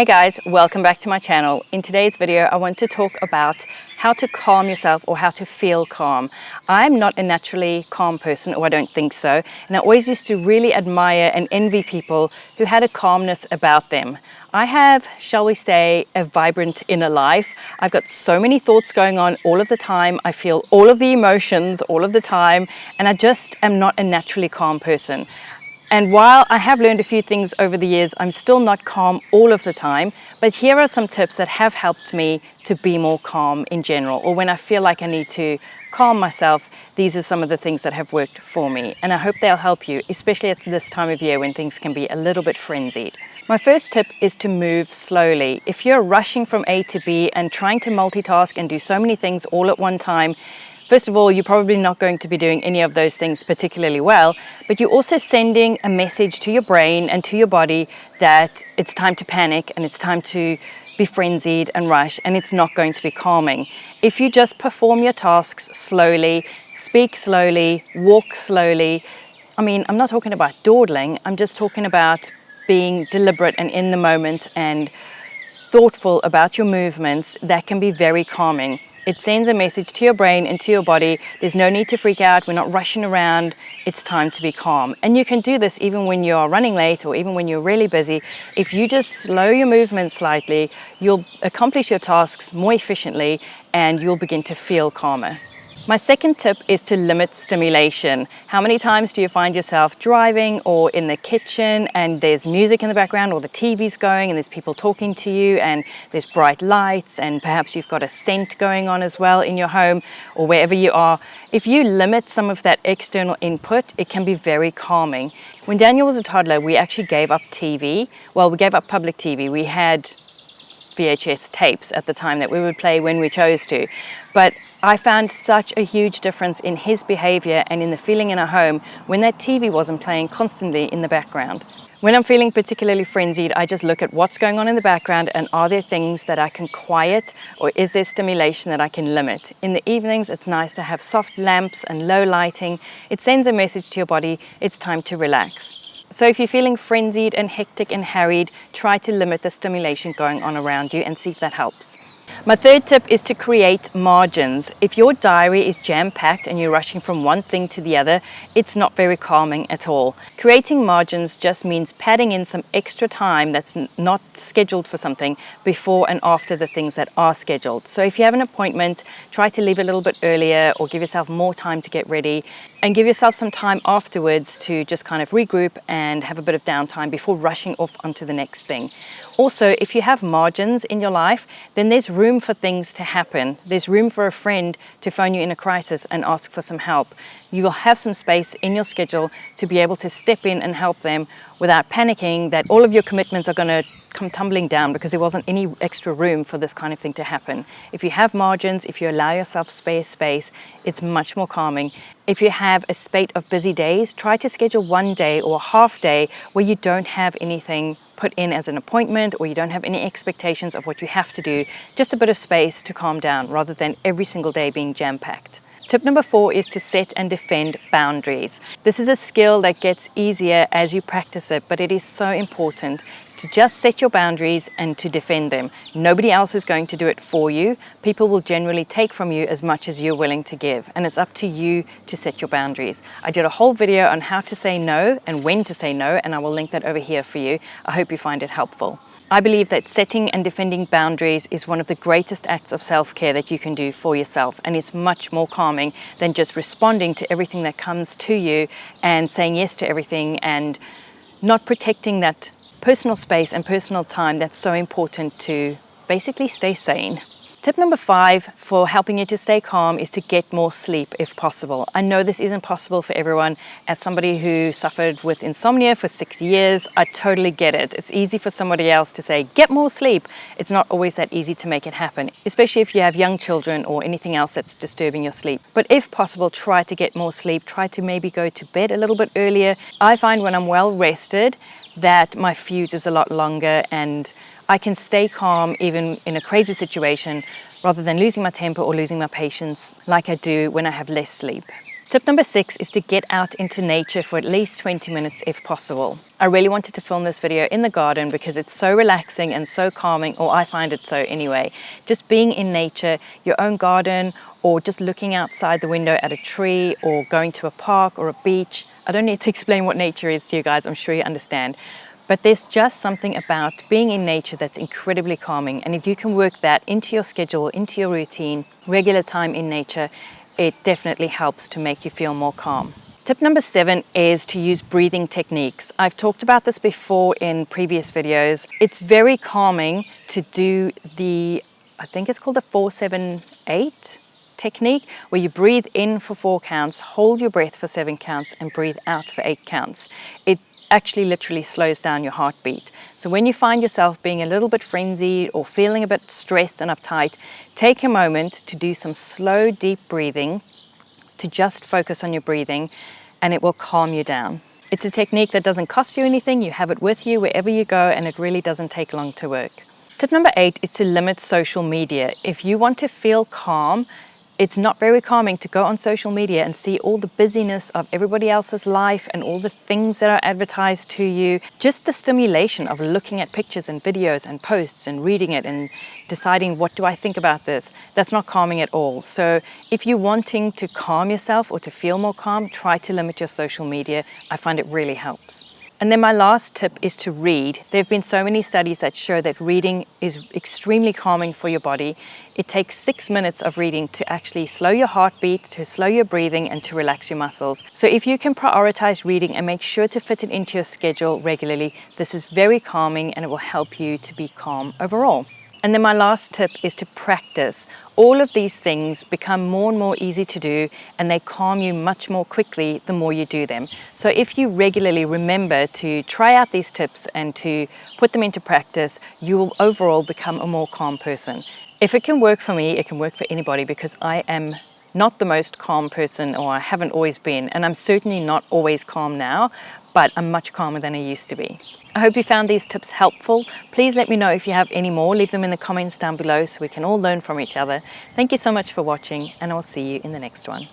Hey guys, welcome back to my channel. In today's video, I want to talk about how to calm yourself or how to feel calm. I'm not a naturally calm person, or I don't think so, and I always used to really admire and envy people who had a calmness about them. I have, shall we say, a vibrant inner life. I've got so many thoughts going on all of the time. I feel all of the emotions all of the time, and I just am not a naturally calm person. And while I have learned a few things over the years, I'm still not calm all of the time. But here are some tips that have helped me to be more calm in general, or when I feel like I need to calm myself. These are some of the things that have worked for me, and I hope they'll help you, especially at this time of year when things can be a little bit frenzied. My first tip is to move slowly. If you're rushing from A to B and trying to multitask and do so many things all at one time, first of all, you're probably not going to be doing any of those things particularly well, but you're also sending a message to your brain and to your body that it's time to panic and it's time to be frenzied and rush, and it's not going to be calming. If you just perform your tasks slowly, speak slowly, walk slowly, I'm not talking about dawdling, I'm just talking about being deliberate and in the moment and thoughtful about your movements, that can be very calming. It sends a message to your brain and to your body. There's no need to freak out. We're not rushing around. It's time to be calm. And you can do this even when you're running late or even when you're really busy. If you just slow your movement slightly, you'll accomplish your tasks more efficiently and you'll begin to feel calmer. My second tip is to limit stimulation. How many times do you find yourself driving or in the kitchen and there's music in the background, or the TV's going and there's people talking to you and there's bright lights and perhaps you've got a scent going on as well in your home or wherever you are? If you limit some of that external input, it can be very calming. When Daniel was a toddler, we actually gave up TV. Well, we gave up public TV. We had VHS tapes at the time that we would play when we chose to. But I found such a huge difference in his behavior and in the feeling in our home when that TV wasn't playing constantly in the background. When I'm feeling particularly frenzied, I just look at what's going on in the background and are there things that I can quiet, or is there stimulation that I can limit? In the evenings, it's nice to have soft lamps and low lighting. It sends a message to your body, it's time to relax. So if you're feeling frenzied and hectic and harried, try to limit the stimulation going on around you and see if that helps. My third tip is to create margins. If your diary is jam-packed and you're rushing from one thing to the other, it's not very calming at all. Creating margins just means padding in some extra time that's not scheduled for something before and after the things that are scheduled. So if you have an appointment, try to leave a little bit earlier or give yourself more time to get ready, and give yourself some time afterwards to just kind of regroup and have a bit of downtime before rushing off onto the next thing. Also, if you have margins in your life, then there's room for things to happen. There's room for a friend to phone you in a crisis and ask for some help. You will have some space in your schedule to be able to step in and help them without panicking that all of your commitments are going to come tumbling down because there wasn't any extra room for this kind of thing to happen. If you have margins, if you allow yourself space, it's much more calming. If you have a spate of busy days, try to schedule one day or a half day where you don't have anything put in as an appointment or you don't have any expectations of what you have to do, just a bit of space to calm down rather than every single day being jam-packed. Tip number 4 is to set and defend boundaries. This is a skill that gets easier as you practice it, but it is so important to just set your boundaries and to defend them. Nobody else is going to do it for you. People will generally take from you as much as you're willing to give, and it's up to you to set your boundaries. I did a whole video on how to say no and when to say no, and I will link that over here for you. I hope you find it helpful. I believe that setting and defending boundaries is one of the greatest acts of self-care that you can do for yourself, and it's much more calming than just responding to everything that comes to you and saying yes to everything and not protecting that personal space and personal time that's so important to basically stay sane. Tip number 5 for helping you to stay calm is to get more sleep if possible. I know this isn't possible for everyone. As somebody who suffered with insomnia for 6 years, I totally get it. It's easy for somebody else to say, get more sleep. It's not always that easy to make it happen, especially if you have young children or anything else that's disturbing your sleep. But if possible, try to get more sleep. Try to maybe go to bed a little bit earlier. I find when I'm well rested that my fuse is a lot longer and I can stay calm even in a crazy situation rather than losing my temper or losing my patience like I do when I have less sleep. Tip number 6 is to get out into nature for at least 20 minutes if possible. I really wanted to film this video in the garden because it's so relaxing and so calming, or I find it so anyway. Just being in nature, your own garden, or just looking outside the window at a tree, or going to a park or a beach. I don't need to explain what nature is to you guys, I'm sure you understand. But there's just something about being in nature that's incredibly calming. And if you can work that into your schedule, into your routine, regular time in nature, it definitely helps to make you feel more calm. Tip number 7 is to use breathing techniques. I've talked about this before in previous videos. It's very calming to do I think it's called the 4-7-8 technique, where you breathe in for 4 counts, hold your breath for 7 counts, and breathe out for 8 counts. It actually literally slows down your heartbeat. So when you find yourself being a little bit frenzied or feeling a bit stressed and uptight, take a moment to do some slow, deep breathing, to just focus on your breathing, and it will calm you down. It's a technique that doesn't cost you anything. You have it with you wherever you go, and it really doesn't take long to work. Tip number 8 is to limit social media. If you want to feel calm, it's not very calming to go on social media and see all the busyness of everybody else's life and all the things that are advertised to you. Just the stimulation of looking at pictures and videos and posts and reading it and deciding, what do I think about this? That's not calming at all. So if you're wanting to calm yourself or to feel more calm, try to limit your social media. I find it really helps. And then my last tip is to read. There have been so many studies that show that reading is extremely calming for your body. It takes 6 minutes of reading to actually slow your heartbeat, to slow your breathing, and to relax your muscles. So if you can prioritize reading and make sure to fit it into your schedule regularly, this is very calming and it will help you to be calm overall. And then my last tip is to practice. All of these things become more and more easy to do, and they calm you much more quickly the more you do them. So if you regularly remember to try out these tips and to put them into practice, you will overall become a more calm person. If it can work for me, it can work for anybody, because I am not the most calm person, or I haven't always been, and I'm certainly not always calm now, but I'm much calmer than I used to be. I hope you found these tips helpful. Please let me know if you have any more. Leave them in the comments down below so we can all learn from each other. Thank you so much for watching, and I'll see you in the next one.